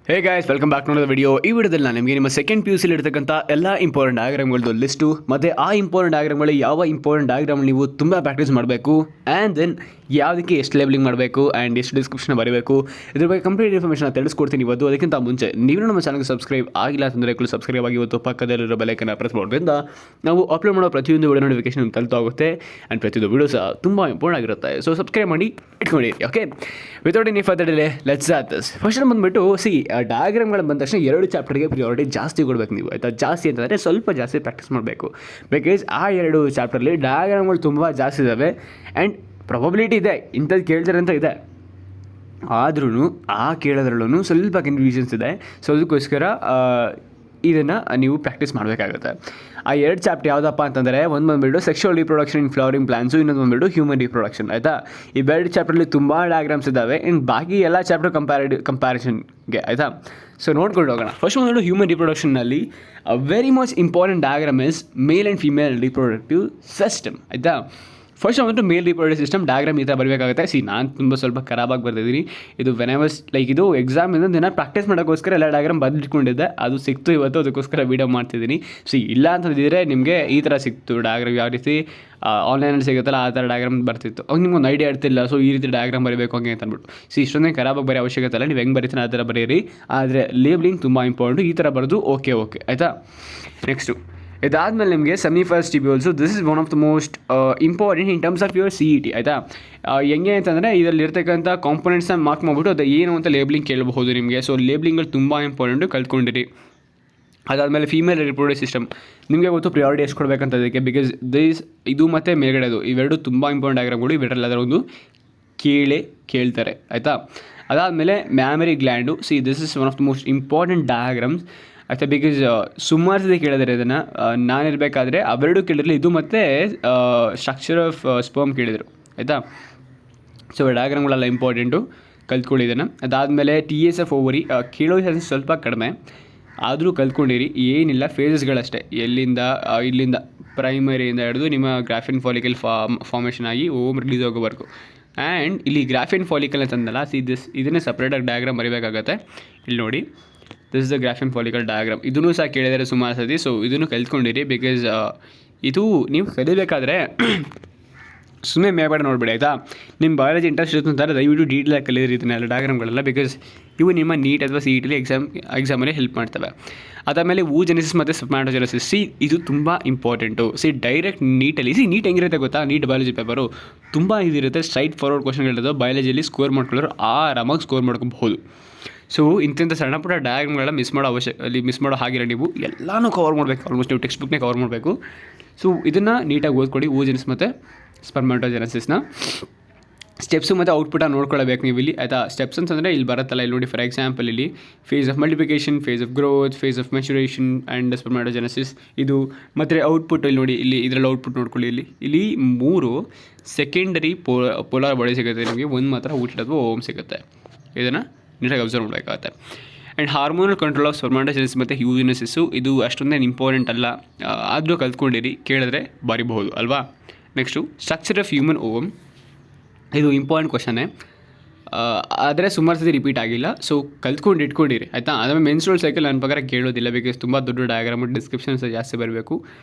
Hey guys, welcome back to the video. ಈ ವಿಡಿಯೋದಲ್ಲಿ ನಾನು ನಿಮಗೆ ನಿಮ್ಮ ಸೆಕೆಂಡ್ PUC ಇರತಕ್ಕಂಥ ಎಲ್ಲ ಇಂಪಾರ್ಟೆಂಟ್ ಡಯಾಗ್ರಾಮ್ಗಳದ್ದು ಲಿಸ್ಟು ಮತ್ತು ಆ ಇಂಪಾರ್ಟೆಂಟ್ ಡಯಾಗ್ರಾಮ್ಗಳು ಯಾವ ಇಂಪಾರ್ಟೆಂಟ್ ಡಯಾಗ್ರಾಮ್ ನೀವು ತುಂಬ ಪ್ರಾಕ್ಟೀಸ್ ಮಾಡಬೇಕು ಆ್ಯಂಡ್ ದೆನ್ ಯಾವುದಕ್ಕೆ ಎಷ್ಟು ಲೇಬಲಿಂಗ್ ಮಾಡಬೇಕು ಆ್ಯಂಡ್ ಎಷ್ಟು ಡಿಸ್ಕ್ರಿಪ್ಷನ್ ಬರೀಬೇಕು ಇದ್ರ ಬಗ್ಗೆ ಕಂಪ್ಲೀಟ್ ಇನ್ಫಾರ್ಮೇಷನ್ ತಿಳಿಸ್ಕೊಡ್ತೀನಿ ಇವತ್ತು. ಅದಕ್ಕಿಂತ ಮುಂಚೆ ನೀವು ನಮ್ಮ ಚಾನಲ್ಗೆ ಸಬ್ಸ್ಕ್ರೈಬ್ ಆಗಿಲ್ಲ ಅಂತಂದರೆ ಸಬ್ಸ್ಕ್ರೈಬ್ ಆಗಿ ಇವತ್ತು ಪಕ್ಕದಲ್ಲಿರೋ ಬೆಲೈಕನ್ನು ಪ್ರೆಸ್ ಮಾಡೋದ್ರಿಂದ ನಾವು ಅಪ್ಲೋಡ್ ಮಾಡೋ ಪ್ರತಿಯೊಂದು ವಿಡಿಯೋ ನೋಟಿಫಿಕೇಶನ್ ತಲುಪ್ತಾ ಹೋಗುತ್ತೆ ಆ್ಯಂಡ್ ಪ್ರತಿಯೊಂದು ವಿಡಿಯೋ ಸಹ ತುಂಬ ಇಂಪಾರ್ಟೆಂಟ್ ಆಗಿರುತ್ತೆ. ಸೊ ಸಬ್ಸ್ಕ್ರೈಬ್ ಮಾಡಿ ಇಟ್ಕೊಂಡಿರಿ. Okay, without any further delay let's start this. First ಬಂದುಬಿಟ್ಟು ಡಯಾಗ್ರಾಮ್ಗಳು ಬಂದ ತಕ್ಷಣ 2 ಚಾಪ್ಟರ್ಗೆ ಪ್ರಿಯಾರಿಟಿ ಜಾಸ್ತಿ ಕೊಡಬೇಕು ನೀವು, ಆಯಿತಾ. ಜಾಸ್ತಿ ಅಂತಂದರೆ ಸ್ವಲ್ಪ ಜಾಸ್ತಿ ಪ್ರಾಕ್ಟೀಸ್ ಮಾಡಬೇಕು. ಬಿಕಾಸ್ ಆ 2 ಚಾಪ್ಟರ್ಲಿ ಡಯಾಗ್ರಾಮ್ಗಳು ತುಂಬ ಜಾಸ್ತಿ ಇದ್ದಾವೆ ಆ್ಯಂಡ್ ಪ್ರೊಬಬಿಲಿಟಿ ಇದೆ ಇಂಥದ್ದು ಕೇಳ್ತಾರೆ ಅಂತ ಇದೆ. ಆದ್ರೂ ಆ ಕೇಳೋದ್ರಲ್ಲೂ ಸ್ವಲ್ಪ ಕನ್ಫ್ಯೂಷನ್ಸ್ ಇದೆ. ಸೊ ಅದಕ್ಕೋಸ್ಕರ ಇದನ್ನು ನೀವು ಪ್ರಾಕ್ಟೀಸ್ ಮಾಡಬೇಕಾಗುತ್ತೆ. ಆ 2 ಚಾಪ್ಟರ್ ಯಾವುದಪ್ಪ ಅಂತಂದರೆ ಒಂದು ಬಂದುಬಿಟ್ಟು ಸೆಕ್ಷುವಲ್ ರಿಪ್ರೊಡಕ್ಷನ್ ಇನ್ ಫ್ಲವರಿಂಗ್ ಪ್ಲಾಂಟ್ಸು, ಇನ್ನೊಂದು ಬಂದುಬಿಟ್ಟು ಹ್ಯೂಮನ್ ರಿಪ್ರೊಡಕ್ಷನ್, ಆಯಿತಾ. ಈ 2 ಚಾಪ್ಟರ್ಲಿ ತುಂಬ ಡಯಾಗ್ರಾಮ್ಸ್ ಇದ್ದಾವೆ ಇನ್ನು ಬಾಕಿ ಎಲ್ಲ ಚಾಪ್ಟರ್ ಕಂಪ್ಯಾರಿಷನ್ಗೆ, ಆಯಿತಾ. ಸೊ ನೋಡ್ಕೊಂಡು ಹೋಗೋಣ. ಫಸ್ಟ್ ಒಂದು ಹ್ಯೂಮನ್ ರಿಪ್ರೊಡಕ್ಷನ್ನಲ್ಲಿ very much important diagram is male and female reproductive system, ಆಯಿತಾ. ಫಸ್ಟ್ ಬಂದು ಮೇಲ್ ರಿಪ್ರೊಡಕ್ಟಿವ್ ಸಿಸ್ಟಮ್ ಡಯಾಗ್ರಾಮ್ ಈ ಥರ ಬರಬೇಕಾಗುತ್ತೆ. ನಾನು ತುಂಬ ಸ್ವಲ್ಪ ಖರಾಬಾಗಿ ಬರ್ತಿದ್ದೀನಿ. ಇದು ವೆನೆವಸ್ ಇದು ಎಕ್ಸಾಮ್ ದಿನ ಪ್ರಾಕ್ಟೀಸ್ ಮಾಡೋಕ್ಕೋಸ್ಕರ ಎಲ್ಲ ಡಯಾಗ್ರಾಮ್ ಬಂದಿಟ್ಕೊಂಡಿದ್ದೆ, ಅದು ಸಿಕ್ತು ಇವತ್ತು, ಅದಕ್ಕೋಸ್ಕರ ವೀಡಿಯೋ ಮಾಡ್ತಿದ್ದೀನಿ. ಇಲ್ಲ ಅಂತಂದಿದ್ರೆ ನಿಮಗೆ ಈ ಥರ ಸಿಕ್ತು ಡಯಾಗ್ರಾಮ್, ಯಾವ ರೀತಿ ಆನ್ಲೈನಲ್ಲಿ ಸಿಗುತ್ತಲ್ಲ ಆ ಥರ ಡಯಾಗ್ರಾಮ್ ಬರ್ತಿತ್ತು. ಅವಾಗ ನಿಮ್ಗೊಂದು ಐಡಿಯಾ ಇರ್ತಿಲ್ಲ. ಸೊ ಈ ರೀತಿ ಡಯಾಗ್ರಾಮ್ ಬರೀಬೇಕು ಹಂಗೆ ಅಂತ ಅಂದ್ಬಿಟ್ಟು. ಇಷ್ಟೊಂದೇ ಖರಾಬಾಗಿ ಬರೋ ಅವಶ್ಯಕತೆ ಇಲ್ಲ, ನೀವು ಹೆಂಗೆ ಬರೀತೀನಿ ಆ ಥರ ಬರೀರಿ. ಆದರೆ ಲೇಬ್ಲಿಂಗ್ ತುಂಬ ಇಂಪಾರ್ಟೆಂಟು. ಈ ಥರ ಬರೋದು ಓಕೆ, ಆಯಿತಾ. ನೆಕ್ಸ್ಟು ಇದಾದಮೇಲೆ ನಿಮಗೆ seminiferous tubules. This is one of the most important in terms of your CET, ಆಯಿತಾ. ಹೆಂಗೆ ಅಂತಂದರೆ ಇದರಲ್ಲಿರ್ತಕ್ಕಂಥ ಕಾಂಪೊನೆಂಟ್ಸ್ನ ಮಾರ್ಕ್ ಮಾಡಿಬಿಟ್ಟು ಅದು ಏನು ಅಂತ ಲೇಬ್ಲಿಂಗ್ ಕೇಳಬಹುದು ನಿಮಗೆ. ಸೊ ಲೇಬ್ಲಿಂಗ್ಗಳು ತುಂಬ ಇಂಪಾರ್ಟೆಂಟು, ಕಲ್ತ್ಕೊಂಡಿರಿ. ಅದಾದಮೇಲೆ ಫೀಮೇಲ್ ರಿಪ್ರೊಡಕ್ಟಿವ್ ಸಿಸ್ಟಮ್ ನಿಮಗೆ ಗೊತ್ತು ಪ್ರಿಯಾರಿಟಿ ಎಷ್ಟು ಕೊಡಬೇಕಂತ ಅದಕ್ಕೆ. ಬಿಕಾಸ್ ಇದು ಮತ್ತು ಮೇಲ್ಗಡೆದು ಇವೆರಡು ತುಂಬ ಇಂಪಾರ್ಟೆಂಟ್ ಡಯಾಗ್ರಾಮ್ಗಳು. ಇವೆರಡಲ್ಲಾದರೂ ಒಂದು ಕೇಳ್ತಾರೆ, ಆಯಿತಾ. ಅದಾದಮೇಲೆ mammary gland. This is one of the most important diagrams, ಆಯಿತಾ. ಬಿಕಾಸ್ ಸುಮಾರು ಸತಿ ಕೇಳಿದರೆ ಇದನ್ನು ನಾನಿರಬೇಕಾದ್ರೆ ಅವೆರಡು ಕೇಳಿರಲಿ, ಇದು ಮತ್ತು ಸ್ಟ್ರಕ್ಚರ್ ಆಫ್ ಸ್ಪರ್ಮ್ ಕೇಳಿದರು, ಆಯಿತಾ. ಸೊ ಡಯಾಗ್ರಾಮ್ಗಳೆಲ್ಲ ಇಂಪಾರ್ಟೆಂಟು, ಕಲ್ತ್ಕೊಳ್ಳಿ ಇದನ್ನು. ಅದಾದಮೇಲೆ TSF ಓವರಿ ಕೇಳೋ ಚಾನ್ಸಸ್ ಸ್ವಲ್ಪ ಕಡಿಮೆ, ಆದರೂ ಕಲ್ತ್ಕೊಂಡಿರಿ. ಏನಿಲ್ಲ, ಫೇಸಸ್ಗಳಷ್ಟೇ. ಇಲ್ಲಿಂದ ಪ್ರೈಮರಿಯಿಂದ ಹಿಡಿದು ನಿಮ್ಮ ಗ್ರಾಫಿನ್ ಫಾಲಿಕಲ್ ಫಾರ್ಮೇಷನ್ ಆಗಿ ರಿಲೀಸ್ ಆಗೋವರೆಗೂ. ಆ್ಯಂಡ್ ಇಲ್ಲಿ ಗ್ರಾಫಿನ್ ಫಾಲಿಕಲ್ ಅಂತಂದಲ್ಲ, ಇದನ್ನೇ ಸಪ್ರೇಟಾಗಿ ಡಯಾಗ್ರಾಮ್ ಬರೀಬೇಕಾಗತ್ತೆ. ಇಲ್ಲಿ ನೋಡಿ, this is the graphene follicle diagram. ಇದನ್ನು ಸಹ ಕೇಳಿದರೆ ಸುಮಾರು ಸತಿ. ಸೊ ಇದನ್ನು ಕಲ್ತ್ಕೊಂಡಿರಿ. ಬಿಕಾಸ್ ಇದು ನೀವು ಕಲಿಬೇಕಾದ್ರೆ ಸುಮ್ಮನೆ ಮೇಲ್ಗಡೆ ನೋಡ್ಬೇಡಿ, ಆಯಿತಾ. ನಿಮ್ಮ ಬಯಾಲಜಿ ಇಂಟ್ರೆಸ್ಟ್ ಇರುತ್ತೆ ಅಂತಾರೆ ದಯವಿಟ್ಟು ಡೀಟೇಲಾಗಿ ಕಲಿಯಿರಿ ಇದನ್ನೆಲ್ಲ ಡಯಾಗ್ರಾಮ್ಗಳೆಲ್ಲ. ಬಿಕಾಸ್ ಇವು ನಿಮ್ಮ NEET ಅಥವಾ CET ಎಕ್ಸಾಮಲ್ಲಿ ಹೆಲ್ಪ್ ಮಾಡ್ತವೆ. ಅದಾದಮೇಲೆ ಓಜೆನೆಸಿಸ್ ಮತ್ತು ಸ್ಪರ್ಮಾಟೋಜೆನೆಸಿಸ್. ಇದು ತುಂಬ ಇಂಪಾರ್ಟೆಂಟು. ಡೈರೆಕ್ಟ್ ನೀಟಲ್ಲಿ ನೀಟ್ ಹೆಂಗಿರುತ್ತೆ ಗೊತ್ತಾ, ನೀಟ್ ಬಯಾಲಜಿ ಪೇಪರು ತುಂಬ ಇದಿರುತ್ತೆ. ಸ್ಟ್ರೈಟ್ ಫಾರ್ವರ್ಡ್ ಕ್ವಶನ್ಗಳಿರೋದು ಬಯಾಲಜಿಯಲ್ಲಿ ಸ್ಕೋರ್ ಮಾಡ್ಕೊಳ್ಳೋರು ಆರಾಮಾಗಿ ಸ್ಕೋರ್ ಮಾಡ್ಕೊಬಹುದು. ಸೊ ಇಂಥ ಸಣ್ಣ ಪುಟ್ಟ ಡಯಾಗ್ರಾಮ್ಗಳನ್ನ ಮಿಸ್ ಮಾಡೋ ಹಾಗಿರೋ ನೀವು ಎಲ್ಲನೂ ಕವರ್ ಮಾಡಬೇಕು. ಆಲ್ಮೋಸ್ಟ್ ನೀವು ಟೆಕ್ಸ್ಟ್ ಬುಕ್ನೇ ಕವರ್ ಮಾಡಬೇಕು. ಸೊ ಇದನ್ನು ನೀಟಾಗಿ ಓದ್ಕೊಡಿ, ಓಜೆನೆಸಿಸ್ ಮತ್ತು ಸ್ಪರ್ಮಾಟೋಜೆನೆಸಿಸ್ನ ಸ್ಟೆಪ್ಸು ಮತ್ತು ಔಟ್ಪುಟನ್ನು ನೋಡ್ಕೊಳ್ಬೇಕು ನೀವು ಇಲ್ಲಿ, ಆಯಿತಾ. ಸ್ಟೆಪ್ಸ್ ಅಂತಂದರೆ ಇಲ್ಲಿ ಬರುತ್ತಲ್ಲ, ಇಲ್ಲಿ ನೋಡಿ. ಫಾರ್ ಎಕ್ಸಾಂಪಲ್ ಇಲ್ಲಿ phase of multiplication, phase of growth, phase of maturation and spermatogenesis ಇದು. ಮತ್ತು ಔಟ್ಪುಟ್ ಇಲ್ಲಿ ನೋಡಿ, ಇದರಲ್ಲಿ ಔಟ್ಪುಟ್ ನೋಡ್ಕೊಳ್ಳಿ. ಇಲ್ಲಿ 3 ಸೆಕೆಂಡರಿ ಪೋಲಾರ್ ಬಾಡಿ ಸಿಗುತ್ತೆ ನಿಮಗೆ, ಒಂದು ಮಾತ್ರ ಊಟ ಅಥವಾ ಓಮ್ ಸಿಗುತ್ತೆ. ಇದನ್ನು ನೀಟಾಗಿ ಅಬ್ಸರ್ವ್ ಮಾಡಬೇಕಾಗತ್ತೆ. ಆ್ಯಂಡ್ ಹಾರ್ಮೋನಲ್ ಕಂಟ್ರೋಲ್ ಆಫ್ ಸ್ಪರ್ಮಾಟೋಜೆನೆಸಿಸ್ ಮತ್ತು ಯೂಜಿನೆಸಿಸ್ಸು ಇದು ಅಷ್ಟೊಂದೇನು ಇಂಪಾರ್ಟೆಂಟ್ ಅಲ್ಲ, ಆದರೂ ಕಲ್ತ್ಕೊಂಡಿರಿ, ಕೇಳಿದ್ರೆ ಬರಿಬಹುದು ಅಲ್ವಾ. Next structure of human womb. ಇದು ಇಂಪಾರ್ಟೆಂಟ್ ಕ್ವಶನ್ನೇ, ಆದರೆ ಸುಮಾರು ಸತಿ ರಿಪೀಟ್ ಆಗಿಲ್ಲ. ಸೊ ಕಲ್ತ್ಕೊಂಡು ಇಟ್ಕೊಂಡಿರಿ, ಆಯಿತಾ. ಆಮೇಲೆ ಮೆನ್ಸ್ಟ್ರುಯಲ್ ಸೈಕಲ್ ನನ್ನ ಪ್ರಕಾರ ಕೇಳೋದಿಲ್ಲ. ಬಿಕಾಸ್ ತುಂಬ ದೊಡ್ಡ ಡಯಾಗ್ರಾಮ್, ಡಿಸ್ಕ್ರಿಪ್ಷನ್ಸ್ ಜಾಸ್ತಿ ಬರಬೇಕು.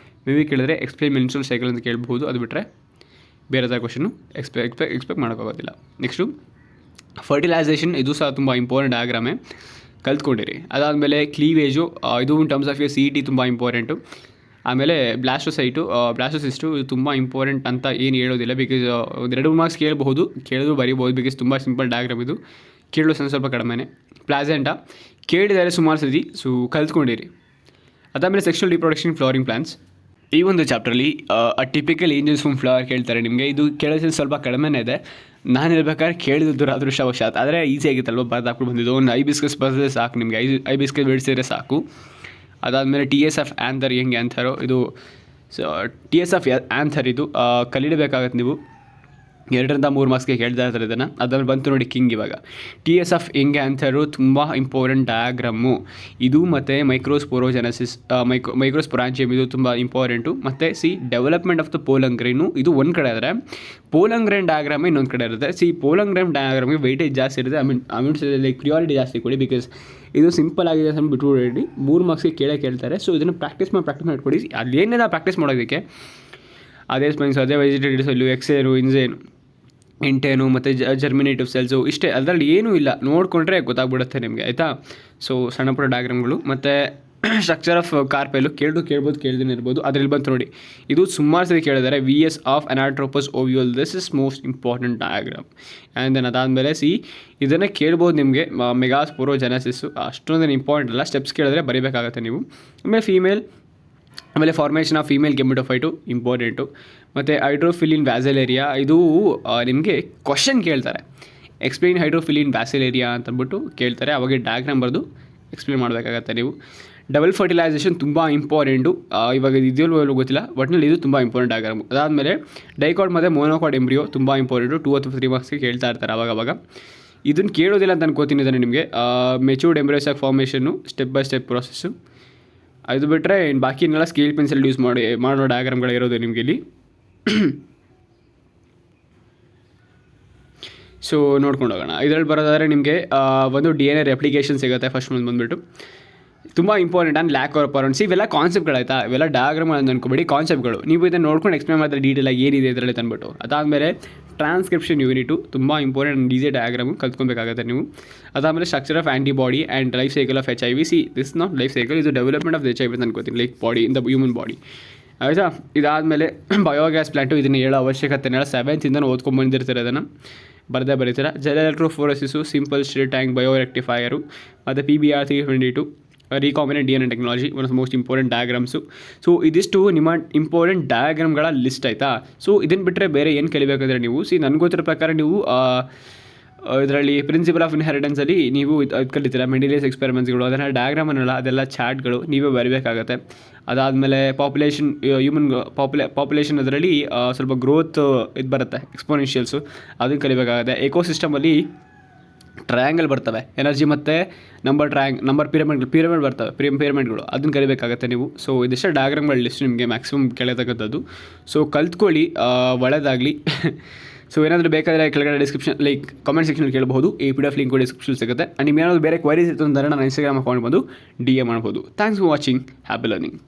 ಮೇಬಿ ಕೇಳಿದ್ರೆ ಎಕ್ಸ್ಪ್ಲೈನ್ ಮೆನ್ಸ್ಟ್ರುಯಲ್ ಸೈಕಲ್ ಅಂತ ಕೇಳ್ಬೋದು. ಅದು ಬಿಟ್ಟರೆ ಬೇರೆ ಥರ ಕ್ವಶನು ಎಕ್ಸ್ಪೆಕ್ಟ್ ಮಾಡೋಕ್ಕಾಗೋದಿಲ್ಲ. Next fertilization. ಇದು ಸಹ ತುಂಬ ಇಂಪಾರ್ಟೆಂಟ್ ಡಯಾಗ್ರಾಮೇ, ಕಲ್ತ್ಕೊಂಡಿರಿ. ಅದಾದಮೇಲೆ ಕ್ಲೀವೇಜು, ಇದು ಇನ್ ಟರ್ಮ್ಸ್ ಆಫ್ CET ತುಂಬ ಇಂಪಾರ್ಟೆಂಟು. ಆಮೇಲೆ ಬ್ಲಾಸ್ಟೋಸಿಸ್ಟು ಇದು ತುಂಬ ಇಂಪಾರ್ಟೆಂಟ್ ಅಂತ ಏನು ಹೇಳೋದಿಲ್ಲ. ಬಿಕಾಸ್ 2 ಮಾರ್ಕ್ಸ್ ಕೇಳಿದ್ರು ಬರೀಬೋದು. ಬಿಕಾಸ್ ತುಂಬ ಸಿಂಪಲ್ ಡಯಾಗ್ರಾಮ್ ಇದು, ಕೇಳೋ ಸ್ವಲ್ಪ ಕಡಿಮೆನೇ. ಪ್ಲಾಸೆಂಟಾ ಕೇಳಿದ್ದಾರೆ ಸುಮಾರು ಸತಿ, ಸೊ ಕಲ್ತ್ಕೊಂಡಿರಿ. ಅದಾದಮೇಲೆ ಸೆಕ್ಷುವಲ್ ರಿಪ್ರೊಡಕ್ಷನ್ ಫ್ಲವರಿಂಗ್ ಪ್ಲಾಂಟ್ಸ್. ಈ ಒಂದು ಚಾಪ್ಟ್ರಲ್ಲಿ ಟಿಪಿಕಲ್ ಏಂಜಲ್ಸ್ ಫ್ರಮ್ ಫ್ಲವರ್ ಕೇಳ್ತಾರೆ ನಿಮಗೆ. ಇದು ಕೇಳೋದು ಸ್ವಲ್ಪ ಕಡಿಮೆನೇ ಇದೆ. ನಾನು ಹೇಳ್ಬೇಕಾದ್ರೆ ಕೇಳಿದ್ದು ಅದೃಷ್ಟವಶಾತ್, ಆದರೆ ಈಸಿ ಆಗಿತ್ತಲ್ವ, ಹಾಕ್ಬಿಟ್ಟು ಬಂದಿದ್ದು. ಒಂದು ಐಬಿಸ್ಕಸ್ ಬರೆದ್ರೆ ಸಾಕು ನಿಮಗೆ, ಐಬಿಸ್ಕಸ್ ಬಿಡಿಸಿದ್ರೆ ಸಾಕು. ಅದಾದಮೇಲೆ TSF ಆ್ಯಂಥರ್, ಹೆಂಗೆ ಆ್ಯಂಥರು ಇದು TSF ಆ್ಯಂಥರ್ ಇದು ಕಲಿಯಬೇಕಾಗತ್ತೆ ನೀವು. 2ರಿಂದ 3 ಮಾರ್ಕ್ಸ್ಗೆ ಕೇಳ್ತಾ ಇರ್ತಾರೆ ಇದನ್ನು. ಅದಾದ್ಮೇಲೆ ಬಂತು ನೋಡಿ ಕಿಂಗ್. ಇವಾಗ TS ಆಫ್ ಹಿಂಗೆ ಆನ್ಸರು ತುಂಬ ಇಂಪಾರ್ಟೆಂಟ್ ಡಯಾಗ್ರಾಮು ಇದು, ಮತ್ತು ಮೈಕ್ರೋಸ್ಪೊರೋಜೆನೆಸಿಸ್ ಮೈಕ್ರೋಸ್ಪೊರಾಂಜಿಯಮ್ ಇದು ತುಂಬ ಇಂಪಾರ್ಟೆಂಟು. ಮತ್ತು ಡೆವಲಪ್ಮೆಂಟ್ ಆಫ್ ದ ಪೋಲಂಗ್ರೇನು ಇದು ಒಂದು ಕಡೆ ಆದರೆ ಪೋಲಂಗ್ರೇನ್ ಡಯಾಗ್ರಾಮ್ ಇನ್ನೊಂದು ಕಡೆ ಇರುತ್ತೆ. ಪೋಲಂಗ್ರೇನ್ ಡಯಾಗ್ರಾಮ್ಗೆ ವೆಯ್ಟೇಜ್ ಜಾಸ್ತಿ ಇರುತ್ತೆ. ಲೈಕ್ ಪ್ರಿಯಾರಿಟಿ ಜಾಸ್ತಿ ಕೊಡಿ, ಬಿಕಾಸ್ ಇದು ಸಿಂಪಲ್ ಆಗಿದೆ ಅಂತ ಬಿಟ್ಬಿಡಿ. 3 ಮಾರ್ಕ್ಸ್ಗೆ ಕೇಳ್ತಾರೆ. ಸೊ ಇದನ್ನು ಪ್ರಾಕ್ಟೀಸ್ ಮಾಡಿಕೊಡಿ. ಅದೇನೇನು ಪ್ರಾಕ್ಟೀಸ್ ಮಾಡೋದಕ್ಕೆ ಅದೇ ಸ್ಪೈನ್ಸ್, ಅದೇ ವೆಜಿಟೇಟಿವ್ ಸೆಲ್ಲು, ಎಕ್ಸೇನು, ಇಂಟೇನು ಮತ್ತು ಜರ್ಮಿನೇಟಿವ್ ಸೆಲ್ಸು ಇಷ್ಟೇ, ಅದರಲ್ಲಿ ಏನೂ ಇಲ್ಲ, ನೋಡಿಕೊಂಡ್ರೆ ಗೊತ್ತಾಗ್ಬಿಡುತ್ತೆ ನಿಮಗೆ, ಆಯಿತಾ. ಸೊ ಸಣ್ಣ ಪುಟ್ಟ ಡಯಾಗ್ರಾಮ್ಗಳು. ಮತ್ತು ಸ್ಟ್ರಕ್ಚರ್ ಆಫ್ ಕಾರ್ಪೆಲು ಕೇಳ್ದೇನೆ ಇರ್ಬೋದು. ಅದರಲ್ಲಿ ಬಂತು ನೋಡಿ, ಇದು ಸುಮಾರು ಸರಿ ಕೇಳಿದ್ದಾರೆ. VS of anatropous ovule, this is most important diagram. And then ಅದಾದಮೇಲೆ ಇದನ್ನೇ ಕೇಳ್ಬೋದು ನಿಮಗೆ, ಮೆಗಾಸ್ಪೊರೋಜೆನೆಸಿಸ್ಸು ಅಷ್ಟೊಂದೇನು ಇಂಪಾರ್ಟೆಂಟ್ ಅಲ್ಲ, ಸ್ಟೆಪ್ಸ್ ಕೇಳಿದ್ರೆ ಬರೀಬೇಕಾಗತ್ತೆ ನೀವು. ಆಮೇಲೆ ಫಾರ್ಮೇಷನ್ ಆಫ್ ಫೀಮೇಲ್ ಗೆಮಿಟೋಫೈಟು ಇಂಪಾರ್ಟೆಂಟು. ಮತ್ತು ಹೈಡ್ರೋಫಿಲಿನ್ ವ್ಯಾಸೆಲೇರಿಯಾ ಇದು ನಿಮಗೆ ಕ್ವಶನ್ ಕೇಳ್ತಾರೆ, ಎಕ್ಸ್ಪ್ಲೇನ್ ಹೈಡ್ರೋಫಿಲಿನ್ ವ್ಯಾಸೆಲೇರಿಯಾ ಅಂತಂದ್ಬಿಟ್ಟು ಕೇಳ್ತಾರೆ. ಅವಾಗ ಡಯಾಗ್ರಾಮ್ ಬರೆದು ಎಕ್ಸ್ಪ್ಲೇನ್ ಮಾಡಬೇಕಾಗತ್ತೆ ನೀವು. ಡಬಲ್ ಫರ್ಟಿಲೈಸೇಷನ್ ತುಂಬ ಇಂಪಾರ್ಟೆಂಟು. ಇವಾಗ ಇದೆಯಲ್ಲೂ ಗೊತ್ತಿಲ್ಲ, ಒಟ್ಟಿನಲ್ಲಿ ಇದು ತುಂಬ ಇಂಪಾರ್ಟೆಂಟ್ ಡಯಾಗ್ರಾಮು. ಅದಾದಮೇಲೆ ಡೈಕಾಟ್ ಮತ್ತು ಮೋನೋಕಾಟ್ ಎಂಬ್ರಿಯೋ ತುಂಬ ಇಂಪಾರ್ಟೆಂಟು. 2 ಅಥವಾ 3 ಮಾರ್ಕ್ಸ್ಗೆ ಕೇಳ್ತಾ ಇರ್ತಾರೆ ಅವಾಗ. ಇದನ್ನು ಕೇಳೋದಿಲ್ಲ ಅಂತ ಅನ್ಕೋತೀನಿ. ಇದನ್ನು ನಿಮಗೆ ಮೆಚೂರ್ಡ್ ಎಂಬ್ರಿಯೋಸಾಕ್ ಫಾರ್ಮೇಷನ್ನು ಸ್ಟೆಪ್ ಬೈ ಸ್ಟೆಪ್ ಪ್ರೋಸೆಸ್ಸು. ಅದು ಬಿಟ್ಟರೆ ಇನ್ನು ಬಾಕಿ ಇನ್ನೆಲ್ಲ ಸ್ಕೇಲ್ ಪೆನ್ಸಿಲ್ ಯೂಸ್ ಮಾಡೋ ಡಯಾಗ್ರಾಮ್ಗಳು ಇರೋದು ನಿಮಗೆ ಇಲ್ಲಿ. ಸೊ ನೋಡ್ಕೊಂಡು ಹೋಗೋಣ. ಇದರಲ್ಲಿ ಬರೋದಾದರೆ ನಿಮಗೆ ಒಂದು DNA ರೆಪ್ಲಿಕೇಶನ್ ಸಿಗುತ್ತೆ. ಫಸ್ಟ್ ಬಂದುಬಿಟ್ಟು ತುಂಬ ಇಂಪಾರ್ಟೆಂಟ್ ಆ್ಯಂಡ್ ಲ್ಯಾಕ್ ಆರ್ ಪರೌಂಡ್ಸ್. ಇವೆಲ್ಲ ಕಾನ್ಸೆಪ್ಟ್ಗಳಾಯ್ತಾ, ಇವೆಲ್ಲ ಡಯಾಗ್ರಾಮ್ಗಳು ಅನ್ಕೋಬೇಡಿ, ಕಾನ್ಸೆಪ್ಟ್ಗಳು. ನೀವು ಇದನ್ನು ನೋಡ್ಕೊಂಡು ಎಕ್ಸ್ಪ್ಲೇನ್ ಮಾಡಿದ್ರೆ ಡೀಟೇಲಾಗಿ ಏನಿದೆ ಇದರಲ್ಲಿ ತಂದ್ಬಿಟ್ಟು. ಅದಾದಮೇಲೆ ಟ್ರಾನ್ಸ್ಕ್ರಿಪ್ಷನ್ ಯೂನಿಟು ತುಂಬ ಇಂಪಾರ್ಟೆಂಟ್, ಈಸಿ ಡಯಾಗ್ರಾಮು ಕಲ್ತ್ಕೊಬೇಕಾಗುತ್ತೆ ನೀವು. ಅದಾದಮೇಲೆ structure of antibody and life cycle of HIV. This not life cycle, ಇದು ಡೆವಲಪ್ಮೆಂಟ್ ಆಫ್ HIV ಅಂತ ಅನ್ಕೋತೀನಿ, like body in the human body, ಆಯಿತಾ. ಇದಾದಮೇಲೆ ಬಯೋಗ್ಯಾಸ್ ಪ್ಲಾಂಟು, ಇದನ್ನು ಹೇಳೋ ಅವಶ್ಯಕತೆ ಇಲ್ಲ, 7th ಓದ್ಕೊಂಡ್ಬಂದಿರ್ತಾರೆ, ಅದನ್ನು ಬರೀತಾರೆ. Gel electrophoresis, simple stir tank bioreactor, ಮತ್ತು PBR 322 recombinant DNA technology, one of most important diagrams. So ಇದಿಷ್ಟು ನಿಮ್ಮ ಇಂಪಾರ್ಟೆಂಟ್ ಡಯಾಗ್ರಾಮ್ಗಳ ಲಿಸ್ಟ್, ಆಯಿತಾ. ಸೊ ಇದನ್ನು ಬಿಟ್ಟರೆ ಬೇರೆ ಏನು ಕಲಿಬೇಕಂದ್ರೆ ನೀವು ನನಗೆ ಗೊತ್ತಿರೋ ಪ್ರಕಾರ ನೀವು ಇದರಲ್ಲಿ ಪ್ರಿನ್ಸಿಪಲ್ ಆಫ್ ಇನ್ಹೆರಿಟೆನ್ಸಲ್ಲಿ ನೀವು ಇದು ಕಲಿತೀರ, ಮೆಂಡೆಲಿಯಸ್ ಎಕ್ಸ್ಪೆರಿಮೆಂಟ್ಸ್ಗಳು, ಅದನ್ನು ಡಯಾಗ್ರಾಮ್ ಅನ್ನಲ್ಲ, ಅದೆಲ್ಲ ಚಾರ್ಟ್ಗಳು ನೀವೇ ಬರೀಬೇಕಾಗತ್ತೆ. ಅದಾದಮೇಲೆ ಪಾಪ್ಯುಲೇಷನ್ ಅದರಲ್ಲಿ ಸ್ವಲ್ಪ ಗ್ರೋತ್ ಇದು ಬರುತ್ತೆ, ಎಕ್ಸ್ಪೋನೆನ್ಷಿಯಲ್ಸು, ಅದನ್ನು ಕಲಿಬೇಕಾಗುತ್ತೆ. ಎಕೋಸಿಸ್ಟಮಲ್ಲಿ ಟ್ರಯಾಂಗಲ್ ಬರ್ತವೆ, ಎನರ್ಜಿ ಮತ್ತು ನಂಬರ್ ಪಿರಮಿಡ್ ಬರ್ತವೆ, ಪಿರಮಿಡ್ಗಳು, ಅದನ್ನು ಕಲಿಬೇಕಾಗತ್ತೆ ನೀವು. ಸೊ ಇದಿಷ್ಟೇ ಡಯಾಗ್ರಾಮ್ಗಳ ಲಿಸ್ಟ್ ನಿಮಗೆ ಮ್ಯಾಕ್ಸಿಮಮ್ ಕೇಳತಕ್ಕಂಥದ್ದು. ಸೊ ಕಲ್ತ್ಕೊಳ್ಳಿ, ಒಳ್ಳೆಯದಾಗಲಿ. ಸೊ ಏನಾದರೂ ಬೇಕಾದರೆ ಕೆಳಗಡೆ ಡಿಸ್ಕ್ರಿಪ್ಷನ್ ಲೈಕ್ ಕಾಮೆಂಟ್ ಸೆಕ್ಷನಲ್ಲಿ ಕೇಳಬಹುದು. ಈ PDF ಲಿಂಕ್ ಡಿಸ್ಕ್ರಿಪ್ಷನ್ ಸಿಗುತ್ತೆ. ಆ್ಯಂಡ್ ನಿಮ್ಗೆ ಏನಾದರೂ ಬೇರೆ ಕ್ವೈರೀಸ್ ಇತ್ತು ಅಂದರೆ ನಾನು Instagram ಅಕೌಂಟ್ ಬಂದು DM ಮಾಡ್ಬೋದು. Thanks for watching. Happy learning.